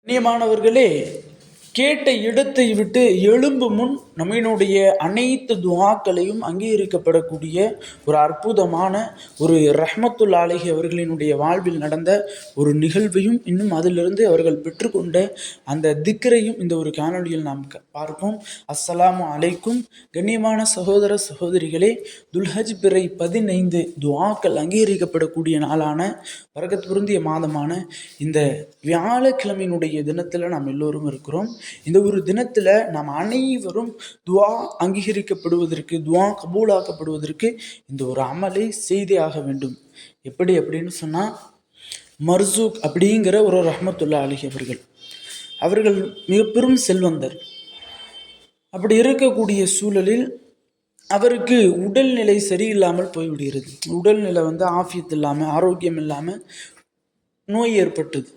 கண்ணியமானவர்களே, கேட்ட இடத்தை விட்டு எழும்பு முன் நம்மினுடைய அனைத்து துஆக்களையும் அங்கீகரிக்கப்படக்கூடிய ஒரு அற்புதமான ஒரு ரஹ்மத்துல் அலைஹி அவர்களினுடைய வாழ்வில் நடந்த ஒரு நிகழ்வையும் இன்னும் அதிலிருந்து அவர்கள் பெற்றுக்கொண்ட அந்த திக்ரையும் இந்த ஒரு காணொலியில் நாம் பார்ப்போம். அஸ்ஸலாமு அலைக்கும். கண்ணியமான சகோதர சகோதரிகளே, துல்ஹஜ் பிறை 15 துஆக்கள் அங்கீகரிக்கப்படக்கூடிய நாளான பரக்கத் பொருந்திய மாதமான இந்த வியாழக்கிழமையினுடைய தினத்தில் நாம் எல்லோரும் இருக்கிறோம். இந்த ஒரு தினத்தில் நாம் அனைவரும் துவா அங்கீகரிக்கப்படுவதற்கு, துவா கபூலாக்கப்படுவதற்கு இந்த ஒரு அமலை செய்தே ஆக வேண்டும். எப்படி அப்படின்னு சொன்னால், மர்சூக் அப்படிங்கிற ஒரு ரஹ்மத்துல்லா அலைஹி அவர்கள் மிக பெரும் செல்வந்தர். அப்படி இருக்கக்கூடிய சூழலில் அவருக்கு உடல்நிலை சரியில்லாமல் போய்விடுகிறது. உடல்நிலை ஆஃபியத் இல்லாமல், ஆரோக்கியம் இல்லாமல் நோய் ஏற்பட்டது.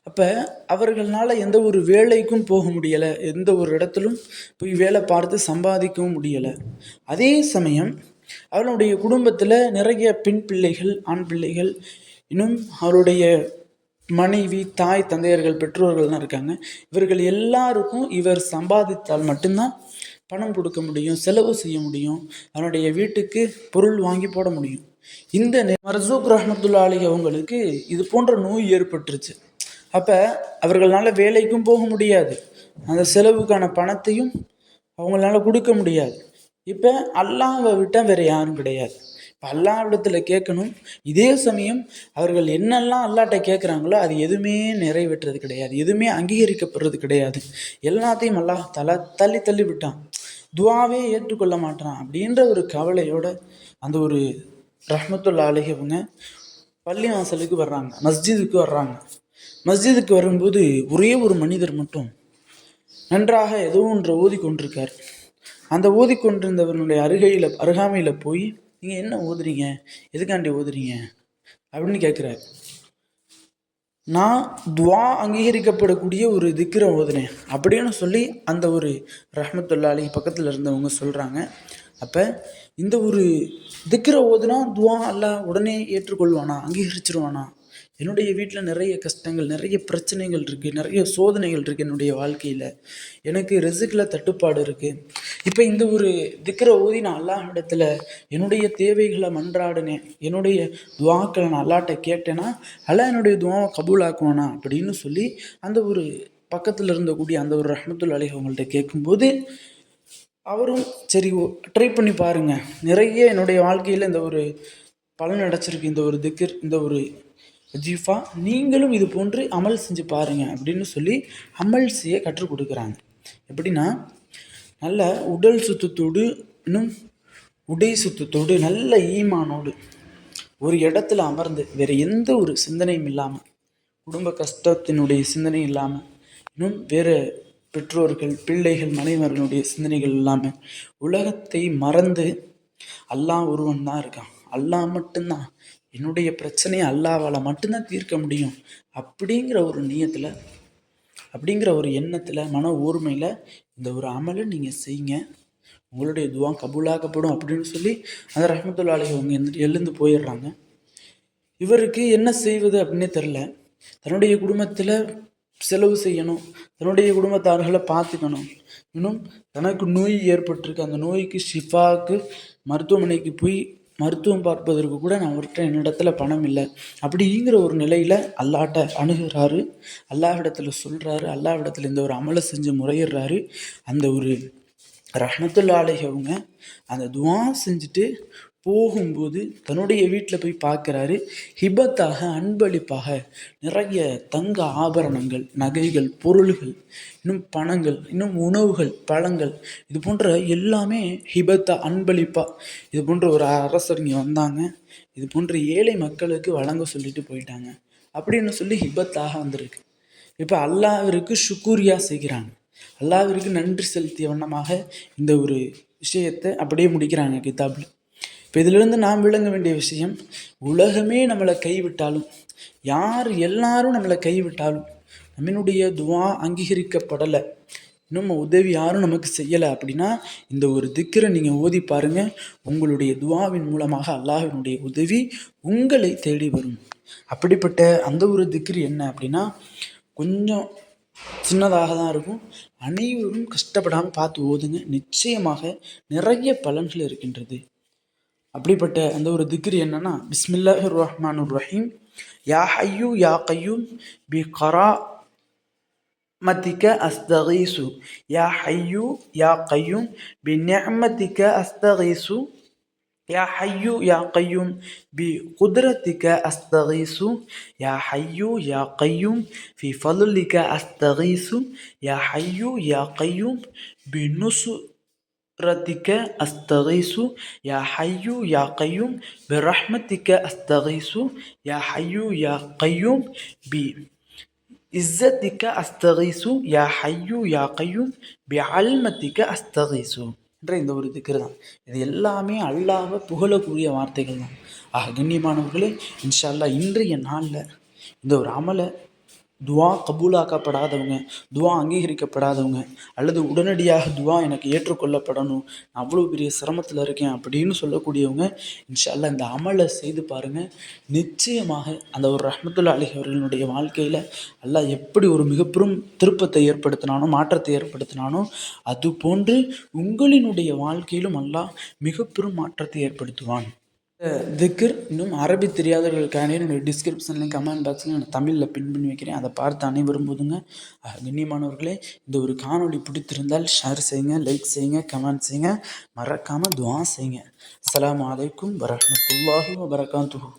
அப்போ அவர்களால் எந்த ஒரு வேலைக்கும் போக முடியலை, எந்த ஒரு இடத்திலும் போய் வேலை பார்த்து சம்பாதிக்கவும் முடியலை. அதே சமயம் அவருடைய குடும்பத்தில் நிறைய பெண் பிள்ளைகள், ஆண் பிள்ளைகள், இன்னும் அவருடைய மனைவி, தாய் தந்தையர்கள், பெற்றோர்கள்லாம் இருக்காங்க. இவர்கள் எல்லாருக்கும் இவர் சம்பாதித்தால் மட்டும்தான் பணம் கொடுக்க முடியும், செலவு செய்ய முடியும், அவருடைய வீட்டுக்கு பொருள் வாங்கி போட முடியும். இந்த மர்சூக் ரஹ்மத்துல்லா அலைஹி அவங்களுக்கு இது போன்ற நோய் ஏற்பட்டுருச்சு. அப்போ அவர்களால் வேலைக்கும் போக முடியாது, அந்த செலவுக்கான பணத்தையும் அவங்களால கொடுக்க முடியாது. இப்போ அல்லாஹ்வை விட்டால் வேறு யாரும் கிடையாது. இப்போ அல்லாஹ்விடத்தில் கேட்கணும். இதே சமயம் அவர்கள் என்னெல்லாம் அல்லாஹ்ட்ட கேட்குறாங்களோ அது எதுவுமே நிறைவேற்றுறது கிடையாது, எதுவுமே அங்கீகரிக்கப்படுறது கிடையாது. எல்லாத்தையும் அல்லாஹ் தள்ளி தள்ளி விட்டான், துவாவே ஏற்றுக்கொள்ள மாட்டான். அப்படின்ற ஒரு கவலையோட அந்த ஒரு ரஹ்மத்துல்லா அலைஹி அவங்க பள்ளி வாசலுக்கு வர்றாங்க, மஸ்ஜிதுக்கு வர்றாங்க. மஸ்ஜிதுக்கு வரும்போது ஒரே ஒரு மனிதர் மட்டும் நன்றாக ஏதோ ஒன்று ஓதிக்கொண்டிருக்கார். அந்த ஓதிக்கொண்டிருந்தவனுடைய அருகாமையில் போய், நீங்கள் என்ன ஓதுறீங்க, எதுக்காண்டி ஓதுறீங்க அப்படின்னு கேட்குறாரு. நான் துவா அங்கீகரிக்கப்படக்கூடிய ஒரு திக்ரை ஓதுனேன் அப்படின்னு சொல்லி அந்த ஒரு ரஹ்மத்துல்லா அலைஹி பக்கத்தில் இருந்தவங்க சொல்கிறாங்க. அப்போ இந்த ஒரு திக்ரை ஓதுனா துவா அல்லாஹ் உடனே ஏற்றுக்கொள்வானா, அங்கீகரிச்சிருவானா? என்னுடைய வீட்டில் நிறைய கஷ்டங்கள், நிறைய பிரச்சனைகள் இருக்குது, நிறைய சோதனைகள் இருக்குது என்னுடைய வாழ்க்கையில், எனக்கு ரிஸ்கில் தட்டுப்பாடு இருக்குது. இப்போ இந்த ஒரு திக்ரை ஓதி நான் அல்லாஹ் இடத்துல என்னுடைய தேவைகளை மன்றாடினேன், என்னுடைய துவாக்களை நான் அல்லாஹ்ட்ட கேட்டேன்னா அல்லாஹ் என்னுடைய துவாவை கபூலாக்குவானா அப்படின்னு சொல்லி அந்த ஒரு பக்கத்தில் இருந்தக்கூடிய அந்த ஒரு ரஹ்மத்துல் அலைஹி அவங்கள்ட்ட கேட்கும்போது, அவரும் சரி ட்ரை பண்ணி பாருங்கள், நிறைய என்னுடைய வாழ்க்கையில் இந்த ஒரு பலன் அடைச்சிருக்கு இந்த ஒரு திக்ர், இந்த ஒரு ஜீஃபா, நீங்களும் இது போன்று அமல் செஞ்சு பாருங்கள் அப்படின்னு சொல்லி அமல் செய்ய கற்றுக் கொடுக்குறாங்க. எப்படின்னா, நல்ல உடல் சுத்தத்தோடு, இன்னும் உடை சுத்தத்தோடு, நல்ல ஈமானோடு ஒரு இடத்துல அமர்ந்து வேறு எந்த ஒரு சிந்தனையும் இல்லாமல், குடும்ப கஷ்டத்தினுடைய சிந்தனை இல்லாமல், இன்னும் வேறு பெற்றோர்கள், பிள்ளைகள், மனைவர்களுடைய சிந்தனைகள் இல்லாமல் உலகத்தை மறந்து அல்லாஹ் ஒருவன் தான் இருக்கான், அல்லாஹ் மட்டும்தான், என்னுடைய பிரச்சனையை அல்லாஹ்வால் மட்டும்தான் தீர்க்க முடியும் அப்படிங்கிற ஒரு நியத்தில், அப்படிங்கிற ஒரு எண்ணத்தில், மன ஊர்மையில் இந்த ஒரு அமலை நீங்கள் செய்யுங்க, உங்களுடைய துவா கபூலாக்கப்படும் அப்படின்னு சொல்லி அந்த ரஹ்மத்துல்லா அலைஹி அவங்க எழுந்து போயிடுறாங்க. இவருக்கு என்ன செய்வது அப்படின்னே தெரில. தன்னுடைய குடும்பத்தில் செலவு செய்யணும், தன்னுடைய குடும்பத்தார்களை பார்த்துக்கணும், இன்னும் தனக்கு நோய் ஏற்பட்டிருக்கு, அந்த நோய்க்கு ஷிஃபாவுக்கு மருத்துவமனைக்கு போய் மருத்துவம் பார்ப்பதற்கு கூட என்னிடத்துல பணம் இல்லை அப்படிங்கிற ஒரு நிலையில் அல்லாஹ்ட்ட அணுகிறாரு, அல்லாஹ்விடத்தில் சொல்கிறாரு, அல்லாஹ்விடத்தில் இந்த ஒரு அமலை செஞ்சு முறையிடுறாரு. அந்த ஒரு ரஹ்மத்துல்லா அலைஹி அவங்க அந்த துவா செஞ்சுட்டு போகும்போது தன்னுடைய வீட்டில் போய் பார்க்குறாரு. ஹிபத்தாக, அன்பளிப்பாக நிறைய தங்க ஆபரணங்கள், நகைகள், பொருள்கள், இன்னும் பணங்கள், இன்னும் உணவுகள், பழங்கள், இது போன்ற எல்லாமே ஹிபத்தா, அன்பளிப்பாக இது போன்ற ஒரு அரசர் இங்கே வந்தாங்க, இது போன்ற ஏழை மக்களுக்கு வழங்க சொல்லிட்டு போயிட்டாங்க அப்படின்னு சொல்லி ஹிபத்தாக வந்திருக்கு. இப்போ அல்லாஹ்விற்கு ஷுக்கூரியா செய்கிறாங்க, அல்லாஹ்விற்கு நன்றி செலுத்திய வண்ணமாக இந்த ஒரு விஷயத்தை அப்படியே முடிக்கிறாங்க கிதாபில். இப்போ இதிலிருந்து நாம் விளங்க வேண்டிய விஷயம், உலகமே நம்மளை கைவிட்டாலும், எல்லாரும் நம்மளை கைவிட்டாலும், நம்மளுடைய துவா அங்கீகரிக்கப்படலை, இன்னும் உதவி யாரும் நமக்கு செய்யலை அப்படின்னா இந்த ஒரு திக்ரை நீங்கள் ஓதி பாருங்கள். உங்களுடைய துவாவின் மூலமாக அல்லாஹ்வினுடைய உதவி உங்களை தேடி வரும். அப்படிப்பட்ட அந்த ஒரு திக்ரு என்ன அப்படின்னா, கொஞ்சம் சின்னதாக தான் இருக்கும். அனைவரும் கஷ்டப்படாமல் பார்த்து ஓதுங்க. நிச்சயமாக நிறைய பலன்கள் இருக்கின்றது. அப்படிப்பட்ட அந்த ஒரு திக்ர் என்னன்னா, பிஸ்மில்லாஹிர் ரஹ்மானுர் ரஹீம், யா ஹய்யூ யா கய்யூம் பி கராமத்திக அஸ்தகீசு, யா ஹய்யூ யா கய்யூம் பி நிஅமத்திக அஸ்தகீசு, யா ஹய்யூ யா கய்யூம் பி குத்ரத்திக அஸ்தகீசு, யா ஹய்யூ யா கய்யூம் ஃபி ஃபதுலிக அஸ்தகீசு, யா ஹய்யூ யா கய்யூம் பி நுஸ்ரத்திக அஸ்தகீசு, யா ஹய்யூ யா கய்யூம் பி ரஹ்மத்திக அஸ்தகீசு, யா ஹய்யூ யா கய்யூம் பி இஸ்ஸத்திக அஸ்தகீசு, யா ஹய்யூ யா கய்யூம் பி அல்மத்திக அஸ்தகீசு என்ற இந்த ஒரு திக்ர் தான். இது எல்லாமே அல்லாஹ்வை புகழக்கூடிய வார்த்தைகள் தான். கண்ணியமானவர்களே, இன்ஷா அல்லாஹ் இன்றைய நாளில் இந்த ஒரு அமலை துவா கபூலாக்கப்படாதவங்க, துவா அங்கீகரிக்கப்படாதவங்க, அல்லது உடனடியாக துவா எனக்கு ஏற்றுக்கொள்ளப்படணும், நான் அவ்வளோ பெரிய சிரமத்தில் இருக்கேன் அப்படின்னு சொல்லக்கூடியவங்க இன்ஷா அல்லாஹ் இந்த அமலை செய்து பாருங்கள். நிச்சயமாக அந்த ஒரு ரஹ்மத்துல்லாஹி அலைஹி அவர்களுடைய வாழ்க்கையில் அல்லாஹ் எப்படி ஒரு மிகப்பெரும் திருப்பத்தை ஏற்படுத்தினானோ, மாற்றத்தை ஏற்படுத்தினானோ, அது போன்று உங்களினுடைய வாழ்க்கையிலும் அல்லாஹ் மிகப்பெரும் மாற்றத்தை ஏற்படுத்துவான். திக்ர் இன்னும் அரபி தெரியாதவர்களுக்கான என்னுடைய டிஸ்கிரிப்ஷன்லையும் கமெண்ட் பாக்ஸ்லையும் நான் தமிழில் பின் பண்ணி வைக்கிறேன். அதை பார்த்து அனைவரும் போதுங்க. கண்ணியமானவர்களே, இந்த ஒரு காணொளி பிடித்திருந்தால் ஷேர் செய்யுங்க, லைக் செய்யுங்க, கமெண்ட் செய்யுங்க, மறக்காமல் துஆ செய்யுங்க. அஸ்ஸலாமு அலைக்கும் வரஹ்மத்துல்லாஹி வபரகாத்துஹு.